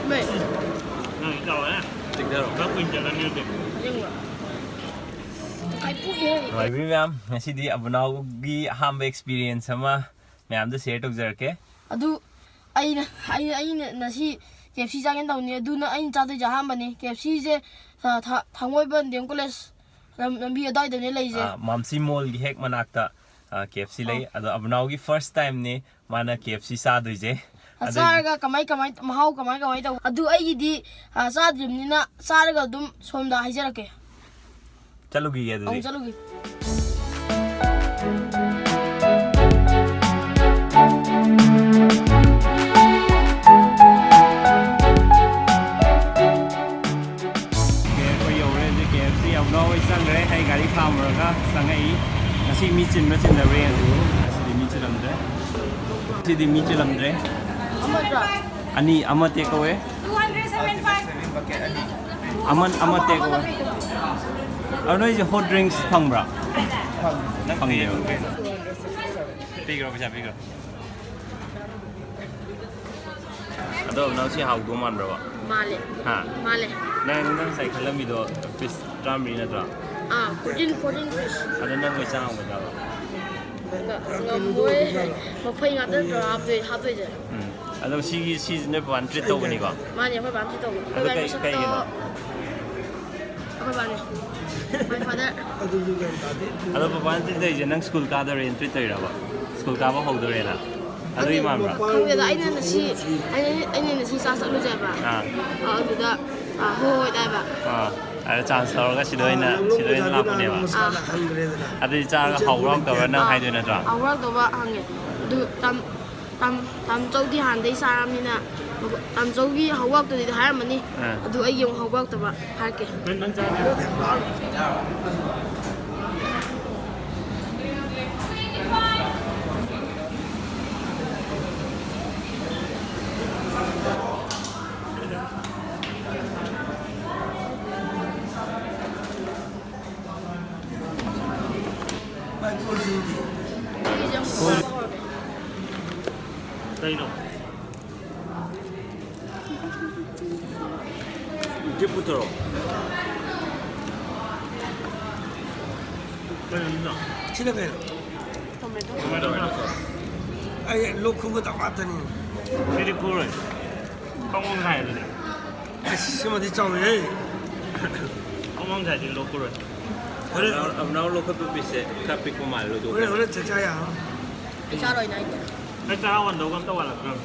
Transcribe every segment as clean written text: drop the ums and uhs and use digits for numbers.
Mày. Này đâu á? Chính đâu? Các mình chờ lên được. Nhưng mà cái bụi này. Rồi vì ma'am, ngasi di Abunao gi ahamba experience ama ma'am da share tawjarke. Adu ai na si KFC jagen tawni aduna ai cha de jahan bani KFC je thangoi ban dem college lambi adai de ne leije Mamsi mall gi hek manakta KFC lei ado Abunao gi first time ni mana KFC sa doije. Asaraga kamai mahau kamai taw adu ai di sa drimni na saraga dum somda haijarake. Chalugi ya dudi. Chalugi. Abunao isang re hay gari farmer ka sangai nasi michin re nasi di michin amdre nasi di michin amdre ani ama take away 275 ama take away ano is hot drinks phang bra phang ye pigro pigro ado now si how go man bra Male. Ha. Male. Nang sai khalam mi do fish tramri na tra. 14 fish. Ada nang ko sang mo daw. Ngamoy maphai nga tan tra hapde je. Ado si ne ban treat to ni ko. Mane phai ban treat to. Ado kai ni no. Phai ban. My father. Ado pa ban treat je nang school ka da ren treat ra ba. School ka ba ho do re na. Ado I mam ra. Khang da aina na si sa sa lu je ba. Adu da ho da ba. Ada chance tawar ga sidoi na la pune ba. Ado cha ga hau rok to na hai do na tra. Hau rok to ba hange. Du tam chau di han dei sa ram ni na. Tam chau gi hau rok to di ha ma ni. Adu ai yong hau rok to ba ha ke. Bên bên cha. Đây đâu? Jeputro. Đây là gì nào? Chile vero. Tomato. Ai lo kugo da matani. Very cool rồi. Không mong thải rồi. Sima di chao ye. Không mong thải thì lô cool rồi. Abunao local pipis kapik ko mal do. Ore cha ya. Cha rồi này. Cái cha hoàn đầu con tao là con.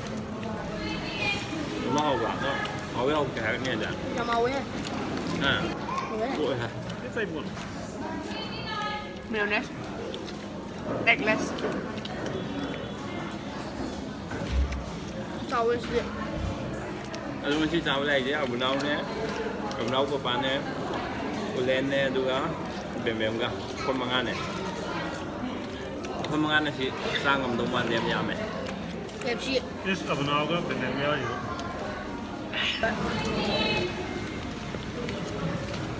Ma ho ba no. Ho yo ka ni da. Cha mau ấy. Ôi ha. Cái tay buồn. Mayonnaise. Eggless. Chao ấy gì? Ado man si chao lai je Abunao ne. Abunao ko pa ne. Ulen ne duga. Bem ga. Kon mangan ne. Kon mangan na si sang ngam dong man lem yam me. KFC. This Abunao cái bên này mới gì?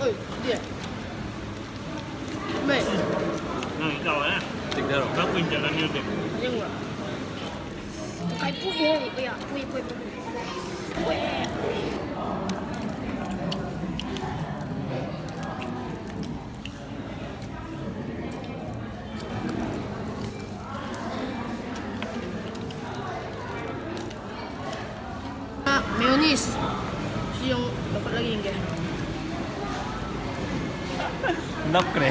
Ơi, gì? Mày. Này đâu á? Chính đâu? Các mình chờ lên được. Nhưng mà cái bụi này bây giờ bụi. Mayonnaise. Yung dapat lagi yung kaya. Nắp kre.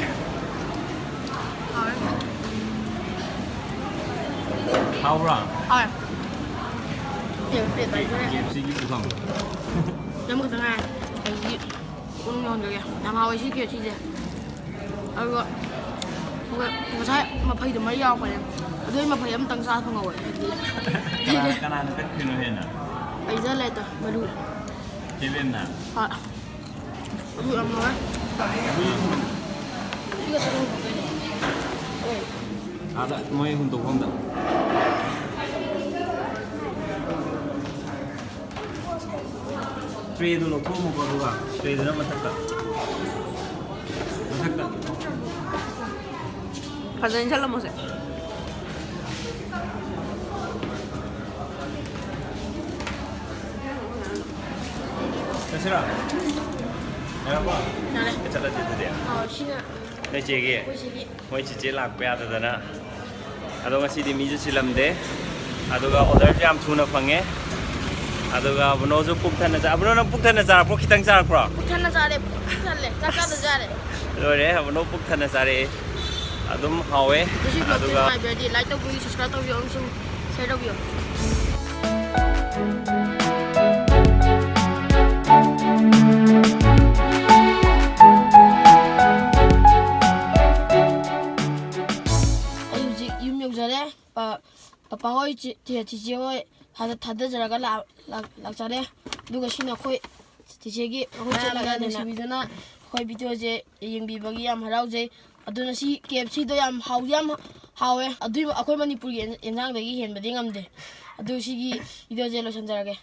How wrong? Điều để tay cho này. KFC gitu không? Nhắm cái thứ hai. Cái gì cũng ngon rồi kìa. Làm hao ấy chứ kiểu chi gì? Rồi. Nggak saya mapai de mai yau kaya. Aduh mapai am tang sa pangawai. Kanan pet kino hena. Ai za le ta madu. Kevin na. Ha. Aduh am ma. Iya seru pakai. Oi. Ada mau yang untuk Honda. Tray dulu promo baru ah. Tray dulu masak. Pasanin sa lamos eh. ꯆꯠꯁꯤꯔꯣ ꯌꯥꯔꯕꯣ ꯌꯥꯔꯦ ꯆꯠꯂꯁꯤ ꯑꯗꯨꯗꯤ ꯁꯤꯅ ꯅꯣꯏ ꯆꯦꯒꯤ ꯑꯩꯈꯣꯏ ꯁꯤꯒꯤ ꯃꯣꯏ ꯆꯤꯆꯦ ꯂꯥꯛꯄ ꯌꯥꯗꯗꯅ ꯑꯗꯣ ꯉꯁꯤꯗꯤ ꯃꯤꯁꯨ ꯆꯤꯜꯂꯝꯗꯦ ꯑꯗꯨꯒ ꯑꯣꯔꯗꯔꯁꯨ ꯌꯥꯝ ꯊꯨꯅ ꯐꯪꯉꯦ ꯑꯗꯨꯒ ꯑꯕꯨꯅꯣꯁꯨ ꯄꯨꯛ ꯊꯟꯅ ꯑꯕꯨꯅꯣ ꯅꯪ ꯄꯨꯛ ꯊꯟꯅ ꯆꯥꯔꯛꯄ꯭ꯔꯣ ꯈꯤꯇꯪ ꯆꯥꯔꯛꯄ꯭ꯔꯣ ꯄꯨꯛ ꯊꯟꯅ ꯆꯥꯔꯦ ꯄꯨꯛ ꯊꯜꯂꯦ ꯆꯥꯛ ꯆꯥꯗ ꯆꯥꯔꯦ ꯂꯣꯏꯔꯦ ꯑꯕꯨꯅꯣ ꯄꯨꯛ ꯊꯟꯅ ꯆꯥꯔꯛꯑꯦ ꯑꯗꯨꯝ ꯍꯥꯎꯋꯦ ꯃꯁꯤ ꯕ꯭ꯂꯣꯒꯁꯦ ꯑꯗꯨꯒ ꯅꯨꯡꯉꯥꯏꯕꯤꯔꯗꯤ ꯂꯥꯏꯛ ꯇꯧꯕꯤꯌꯨ ꯁꯕꯁꯀ꯭ꯔꯥꯏꯕ ꯇꯧꯕꯤꯌꯨ ꯑꯃꯁꯨꯡ ꯁꯦꯌꯔ ꯇꯧꯕꯤꯌꯨ ꯑꯩ ꯍꯧꯖꯤꯛ ꯌꯨꯝ ꯌꯧꯖꯔꯦ ꯄꯄꯥ ꯍꯣꯏ ꯆꯤꯆꯦ ꯍꯣꯏ ꯊꯥꯗꯖꯔꯒ ꯂꯥꯛꯆꯔꯦ ꯑꯗꯨꯒ ꯁꯤꯅ ꯑꯩꯈꯣꯏ ꯆꯤꯆꯦꯒꯤ ꯑꯩꯈꯣꯏ ꯆꯠꯂꯒ ꯅꯨꯡꯁꯤꯕꯤꯗꯨꯅ ꯑꯩꯈꯣꯏ ꯚꯤꯗꯤꯑꯣꯁꯦ ꯌꯦꯡꯕꯤꯕꯒꯤ ꯌꯥꯝ ꯍꯔꯥꯎꯖꯩ ꯑꯗꯨꯅ ꯁꯤ KFCꯗꯣ ꯌꯥꯝ ꯍꯥꯎꯋꯦ ꯑꯗꯨꯏ ꯑꯩꯈꯣꯏ ꯃꯅꯤꯄꯨꯔꯒꯤ ꯌꯦꯟꯖꯥꯡꯗꯒꯤ ꯍꯦꯟꯕꯗꯤ ꯉꯝꯗꯦ ꯑꯗꯨ ꯁꯤꯒꯤ ꯚꯤꯗꯤꯑꯣꯁꯦ ꯂꯣꯏꯁꯤꯟꯖꯔꯒꯦ